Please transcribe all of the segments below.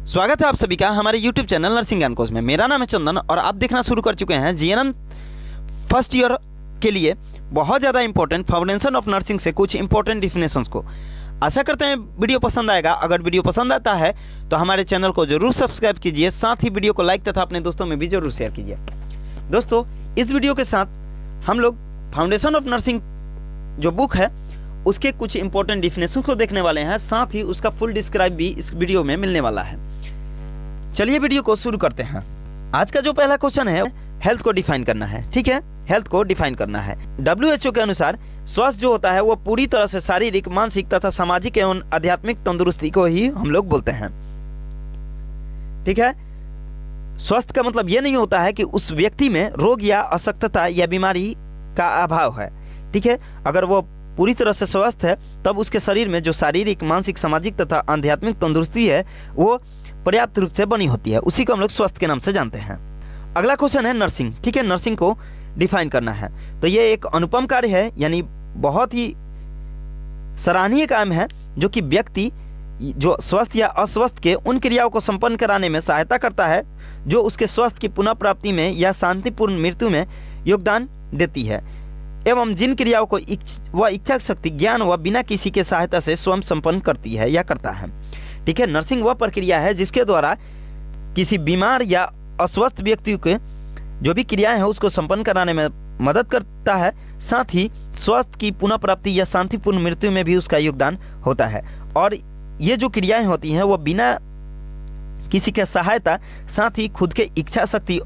स्वागत है आप सभी का हमारे YouTube चैनल नर्सिंग ज्ञान कोर्स में। मेरा नाम है चंदन और आप देखना शुरू कर चुके हैं जीएनएम फर्स्ट ईयर के लिए बहुत ज़्यादा इंपॉर्टेंट फाउंडेशन ऑफ नर्सिंग से कुछ इंपॉर्टेंट डिफिनेशंस को। आशा करते हैं वीडियो पसंद आएगा। अगर वीडियो पसंद आता है तो हमारे चैनल को जरूर सब्सक्राइब कीजिए, साथ ही वीडियो को लाइक तथा अपने दोस्तों में भी जरूर शेयर कीजिए। दोस्तों, इस वीडियो के साथ हम लोग फाउंडेशन ऑफ नर्सिंग जो बुक है उसके कुछ इंपॉर्टेंट डिफिनेशन को देखने वाले हैं, साथ ही उसका फुल डिस्क्राइब भी इस वीडियो में मिलने वाला है। चलिए वीडियो को शुरू करते हैं। आज का जो पहला क्वेश्चन है, हेल्थ को डिफाइन करना है। ठीक है, हेल्थ को डिफाइन करना है। WHO के अनुसार स्वास्थ्य जो होता है वो पूरी तरह से शारीरिक, मानसिक तथा सामाजिक एवं आध्यात्मिक तंदुरुस्ती को ही हम लोग बोलते हैं। ठीक है, स्वास्थ्य का मतलब ये नहीं होता है कि उस व्यक्ति में रोग या अशक्तता या बीमारी का अभाव है। ठीक है, अगर वो पूरी तरह से स्वस्थ है तब उसके शरीर में जो शारीरिक, मानसिक, सामाजिक तथा आध्यात्मिक तंदुरुस्ती है वो पर्याप्त रूप से बनी होती है। उसी को हम लोग स्वास्थ्य के नाम से जानते हैं। अगला क्वेश्चन है नर्सिंग। ठीक है, नर्सिंग को डिफाइन करना है तो ये एक अनुपम कार्य है, यानी बहुत ही सराहनीय काम है जो कि व्यक्ति जो स्वस्थ या अस्वस्थ के उन क्रियाओं को संपन्न कराने में सहायता करता है जो उसके स्वास्थ्य की पुनः प्राप्ति में या शांतिपूर्ण मृत्यु में योगदान देती है, एवं जिन क्रियाओं को वह इच्छा शक्ति, ज्ञान व बिना किसी के सहायता से स्वयं संपन्न करती है या करता है। ठीक है, नर्सिंग वह प्रक्रिया है जिसके द्वारा किसी बीमार या अस्वस्थ व्यक्ति के जो भी क्रियाएं हैं उसको संपन्न कराने में मदद करता है, साथ ही स्वास्थ्य की पुनः प्राप्ति या शांतिपूर्ण मृत्यु में भी उसका योगदान होता है। और ये जो क्रियाएं होती हैं वो बिना किसी के सहायता, साथ ही खुद के इच्छा शक्ति,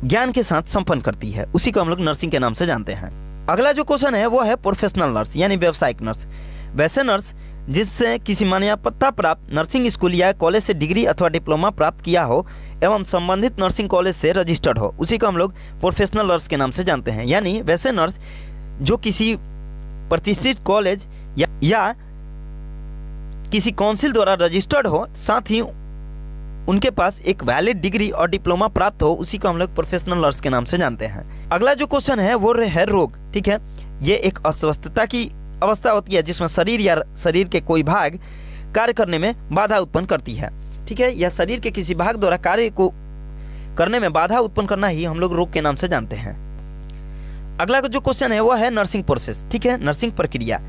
ज्ञान के साथ संपन्न करती है। उसी को हम लोग नर्सिंग के नाम से जानते हैं। अगला जो क्वेश्चन है वो है प्रोफेशनल नर्स यानी व्यावसायिक नर्स। वैसे नर्स जिससे किसी मान्यता प्राप्त नर्सिंग स्कूल या कॉलेज से डिग्री अथवा डिप्लोमा प्राप्त किया हो एवं संबंधित नर्सिंग कॉलेज से रजिस्टर्ड हो, उसी को हम लोग प्रोफेशनल नर्स के नाम से जानते हैं। यानी वैसे नर्स जो किसी प्रतिष्ठित कॉलेज या किसी काउंसिल द्वारा रजिस्टर्ड हो, साथ ही उनके पास एक वैलिड डिग्री और डिप्लोमा प्राप्त हो, उसी को हम लोग प्रोफेशनल नर्स के नाम से जानते हैं। अगला जो क्वेश्चन है वो है रोग। ठीक है, ये एक अस्वस्थता की अवस्था होती है जिसमें शरीर या शरीर के कोई भाग कार्य करने में बाधा उत्पन्न करती है। ठीक है, या शरीर के किसी भाग द्वारा कार्य को करने में बाधा उत्पन्न करना ही हम लोग रोग के नाम से जानते हैं। अगला जो क्वेश्चन है वो है नर्सिंग प्रोसेस। ठीक है, नर्सिंग प्रक्रिया।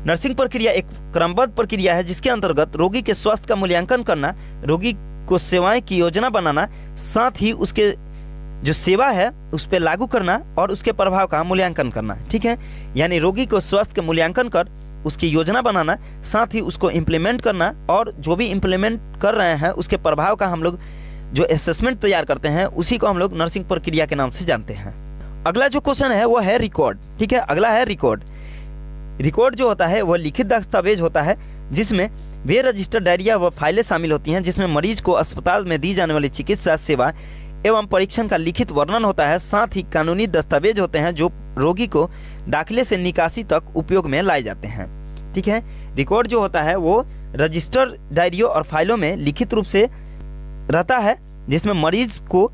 नर्सिंग प्रक्रिया एक क्रमबद्ध प्रक्रिया है जिसके अंतर्गत रोगी के स्वास्थ्य का मूल्यांकन करना, रोगी को सेवाएं की योजना बनाना, साथ ही उसके जो सेवा है उस पर लागू करना और उसके प्रभाव का मूल्यांकन करना। ठीक है, यानी रोगी को स्वास्थ्य का मूल्यांकन कर उसकी योजना बनाना, साथ ही उसको इम्प्लीमेंट करना, और जो भी इम्प्लीमेंट कर रहे हैं उसके प्रभाव का हम लोग जो असेसमेंट तैयार करते हैं उसी को हम लोग नर्सिंग प्रक्रिया के नाम से जानते हैं। अगला जो क्वेश्चन है वो है रिकॉर्ड। ठीक है, अगला है रिकॉर्ड। रिकॉर्ड जो होता है वह लिखित दस्तावेज होता है जिसमें वे रजिस्टर्ड डायरिया व फाइलें शामिल होती हैं, जिसमें मरीज को अस्पताल में दी जाने वाली चिकित्सा सेवा एवं परीक्षण का लिखित वर्णन होता है। साथ ही कानूनी दस्तावेज होते हैं जो रोगी को दाखिले से निकासी तक उपयोग में लाए जाते हैं। ठीक है, रिकॉर्ड जो होता है वो रजिस्टर्ड डायरियों और फाइलों में लिखित रूप से रहता है, जिसमें मरीज को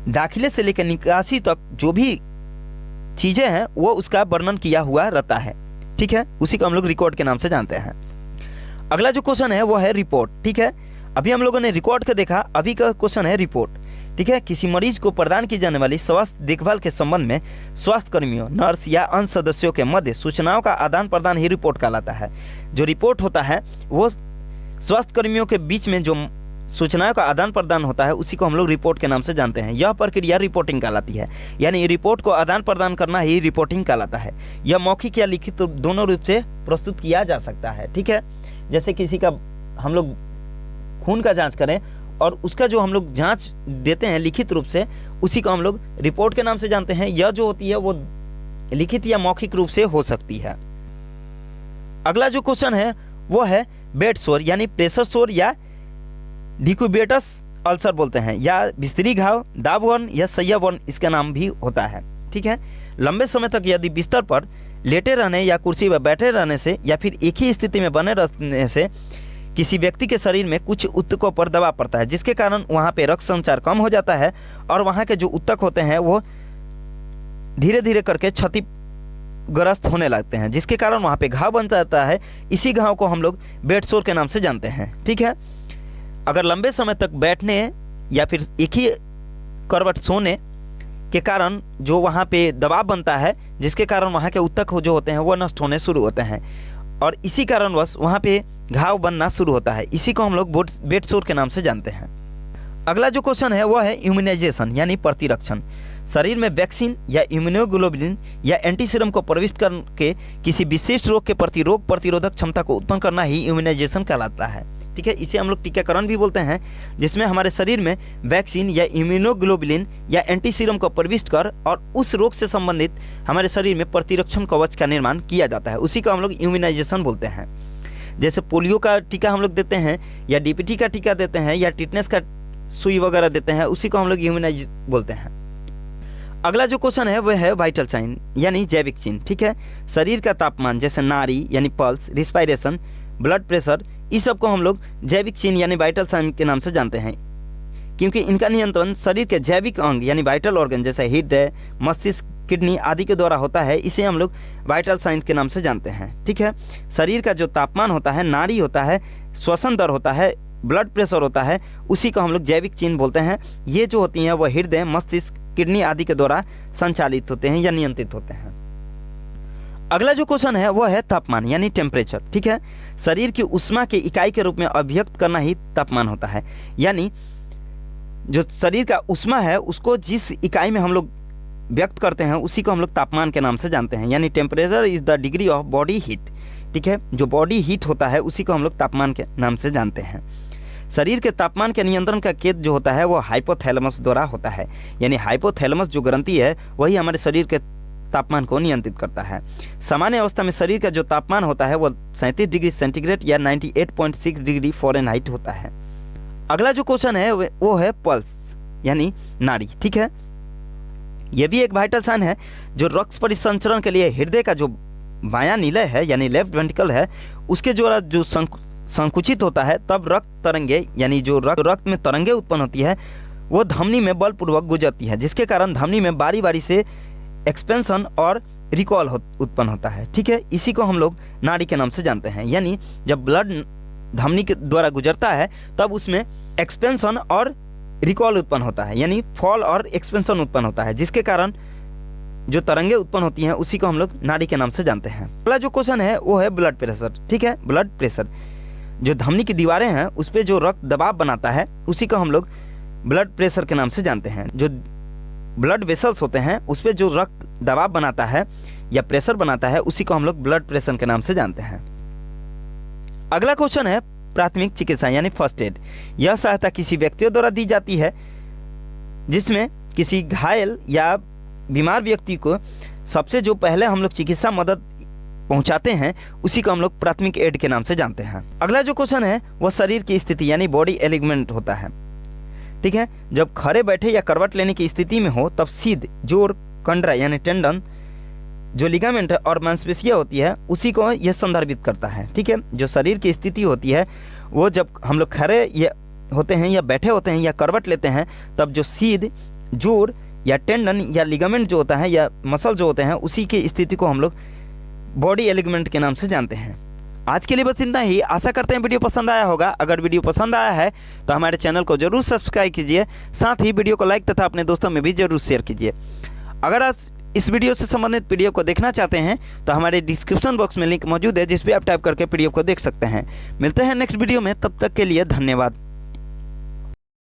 दाखिले से लेकर निकासी तक जो भी चीजें हैं वो उसका वर्णन किया हुआ रहता है। ठीक है, उसी को हम लोग रिकॉर्ड के नाम से जानते हैं। अगला जो क्वेश्चन है वो है रिपोर्ट। ठीक है, अभी हम लोगों ने रिकॉर्ड का देखा, अभी का क्वेश्चन है रिपोर्ट। ठीक है, किसी मरीज को प्रदान की जाने वाली स्वास्थ्य देखभाल के संबंध में स्वास्थ्य कर्मियों, नर्स या अन्य सदस्यों के मध्य सूचनाओं का आदान प्रदान ही रिपोर्ट कहलाता है। जो रिपोर्ट होता है वो स्वास्थ्य कर्मियों के बीच में जो सूचनाओं का आदान प्रदान होता है उसी को हम लोग रिपोर्ट के नाम से जानते हैं। यह प्रक्रिया रिपोर्टिंग कहलाती है, यानी रिपोर्ट को आदान प्रदान करना ही रिपोर्टिंग कहलाता है। यह मौखिक या लिखित दोनों रूप से प्रस्तुत किया जा सकता है। ठीक है, जैसे किसी का हम लोग खून का जांच करें और उसका जो हम लोग जांच देते हैं लिखित रूप से, उसी को हम लोग रिपोर्ट के नाम से जानते हैं। यह जो होती है वो लिखित या मौखिक रूप से हो सकती है। अगला जो क्वेश्चन है वो है बेड सोर यानी प्रेशर सोर या डिक्यूबेटस अल्सर बोलते हैं, या बिस्तरी घाव, दाबवर्ण या सैयावर्ण इसका नाम भी होता है। ठीक है, लंबे समय तक यदि बिस्तर पर लेटे रहने या कुर्सी पर बैठे रहने से या फिर एक ही स्थिति में बने रहने से किसी व्यक्ति के शरीर में कुछ ऊतकों पर दबाव पड़ता है, जिसके कारण वहाँ पे रक्त संचार कम हो जाता है और वहाँ के जो ऊतक होते हैं वो धीरे धीरे करके क्षतिग्रस्त होने लगते हैं, जिसके कारण वहाँ पे घाव बन जाता है। इसी घाव को हम लोग बेड सोर के नाम से जानते हैं। ठीक है, अगर लंबे समय तक बैठने या फिर एक ही करवट सोने के कारण जो वहाँ पे दबाव बनता है, जिसके कारण वहाँ के ऊतक जो होते हैं वो नष्ट होने शुरू होते हैं और इसी कारणवश वहाँ पे घाव बनना शुरू होता है। इसी को हम लोग बेड सोर के नाम से जानते हैं। अगला जो क्वेश्चन है वो है इम्यूनाइजेशन यानी प्रतिरक्षण। शरीर में वैक्सीन या इम्यूनोग्लोबुलिन या एंटीसीरम को प्रविष्ट करके किसी विशेष रोग के प्रति रोग प्रतिरोधक क्षमता को उत्पन्न करना ही इम्यूनाइजेशन कहलाता है। ठीक है, इसे हम लोग टीकाकरण भी बोलते हैं, जिसमें हमारे शरीर में वैक्सीन या इम्यूनोग्लोबुलिन या एंटीसीरम को प्रविष्ट कर और उस रोग से संबंधित हमारे शरीर में प्रतिरक्षण कवच का निर्माण किया जाता है। उसी को हम लोग इम्यूनाइजेशन बोलते हैं। जैसे पोलियो का टीका हम लोग देते हैं या डीपीटी का टीका देते हैं या टिटनेस का सुई वगैरह देते हैं, उसी को हम लोग इम्यूनाइज बोलते हैं। अगला जो क्वेश्चन है वह है वाइटल साइन यानी जैविक चिन्ह। ठीक है, शरीर का तापमान जैसे नाड़ी यानी पल्स, रिस्पायरेशन, ब्लड प्रेशर, इस सब को हम लोग जैविक चिन्ह यानी वाइटल साइन के नाम से जानते हैं, क्योंकि इनका नियंत्रण शरीर के जैविक अंग यानी वाइटल ऑर्गन जैसे हृदय, मस्तिष्क, किडनी आदि के द्वारा होता है। इसे हम लोग वाइटल साइन के नाम से जानते हैं। ठीक है, शरीर का जो तापमान होता है, नाड़ी होता है, श्वसन दर होता है, ब्लड प्रेशर होता है, उसी को हम लोग जैविक चिन्ह बोलते हैं। ये जो होती हैं वह हृदय, मस्तिष्क, किडनी आदि के द्वारा संचालित होते हैं या नियंत्रित होते हैं। अगला जो क्वेश्चन है वह है तापमान यानी टेम्परेचर। ठीक है, शरीर की उष्मा के इकाई के रूप में अभिव्यक्त करना ही तापमान होता है। यानी जो शरीर का उष्मा है उसको जिस इकाई में हम लोग व्यक्त करते हैं उसी को हम लोग तापमान के नाम से जानते हैं। यानी temperature is the degree of body heat. ठीक है, जो बॉडी हीट होता है उसी को हम लोग तापमान के नाम से जानते हैं। शरीर के तापमान के नियंत्रण का केंद्र जो होता है वो हाइपोथैलेमस द्वारा होता है। यानी हाइपोथैलेमस जो ग्रंथि है वही हमारे शरीर के तापमान को नियंत्रित करता है। सामान्य अवस्था में शरीर का जो तापमान होता है वो 37 डिग्री सेंटीग्रेड या 98.6 डिग्री फ़ारेनहाइट होता है। अगला जो क्वेश्चन है वो है पल्स यानी नाड़ी। ठीक है, यह भी एक वाइटल साइन है जो रक्त परिसंचरण के लिए हृदय का जो बायां निलय है यानी लेफ्ट वेंट्रिकल है उसके द्वारा जो संकुचित होता है, तब रक्त तरंगे यानी जो रक्त में तरंगे उत्पन्न होती है वो धमनी में बलपूर्वक गुजरती है, जिसके कारण धमनी में बारी बारी से एक्सपेंशन और रिकॉल उत्पन्न होता है। ठीक है, इसी को हम लोग नाड़ी के नाम से जानते हैं। यानी जब ब्लड धमनी के द्वारा गुजरता है तब उसमें एक्सपेंशन और रिकॉल उत्पन्न होता है, यानी फॉल और एक्सपेंशन उत्पन्न होता है, जिसके कारण जो तरंगे उत्पन्न होती हैं उसी को हम लोग नाड़ी के नाम से जानते हैं। अगला जो क्वेश्चन है वो है ब्लड प्रेशर। ठीक है, ब्लड प्रेशर जो धमनी की दीवारें हैं उस पर जो रक्त दबाव बनाता है उसी को हम लोग ब्लड प्रेशर के नाम से जानते हैं। जो ब्लड वेसल्स होते हैं उस पर जो रक्त दबाव बनाता है या प्रेशर बनाता है उसी को हम लोग ब्लड प्रेशर के नाम से जानते हैं। अगला क्वेश्चन है प्राथमिक चिकित्सा यानी फर्स्ट एड। यह सहायता किसी व्यक्तियों द्वारा दी जाती है जिसमें किसी घायल या बीमार व्यक्ति को सबसे जो पहले हम लोग चिकित्सा मदद पहुंचाते हैं उसी को हम लोग प्राथमिक एड के नाम से जानते हैं। अगला जो क्वेश्चन है वह शरीर की स्थिति यानी बॉडी एलिगमेंट होता है। ठीक है, जब खड़े बैठे या करवट लेने की स्थिति में हो तब सीध, जोड़, कंडरा यानी टेंडन, जो लिगामेंट है और मांसपेशियां होती है उसी को यह संदर्भित करता है। ठीक है, जो शरीर की स्थिति होती है वो जब हम लोग खड़े या होते हैं या बैठे होते हैं या करवट लेते हैं तब जो सीध, जोड़ या टेंडन या लिगामेंट जो होता है या मसल जो होते हैं उसी की स्थिति को हम लोग बॉडी एलिगमेंट के नाम से जानते हैं। आज के लिए बस इतना ही। आशा करते हैं वीडियो पसंद आया होगा। अगर वीडियो पसंद आया है तो हमारे चैनल को जरूर सब्सक्राइब कीजिए, साथ ही वीडियो को लाइक तथा अपने दोस्तों में भी जरूर शेयर कीजिए। अगर आप इस वीडियो से संबंधित पीडीएफ को देखना चाहते हैं तो हमारे डिस्क्रिप्शन बॉक्स में लिंक मौजूद है जिस पे आप टाइप करके पीडीएफ को देख सकते हैं। मिलते हैं नेक्स्ट वीडियो में, तब तक के लिए धन्यवाद।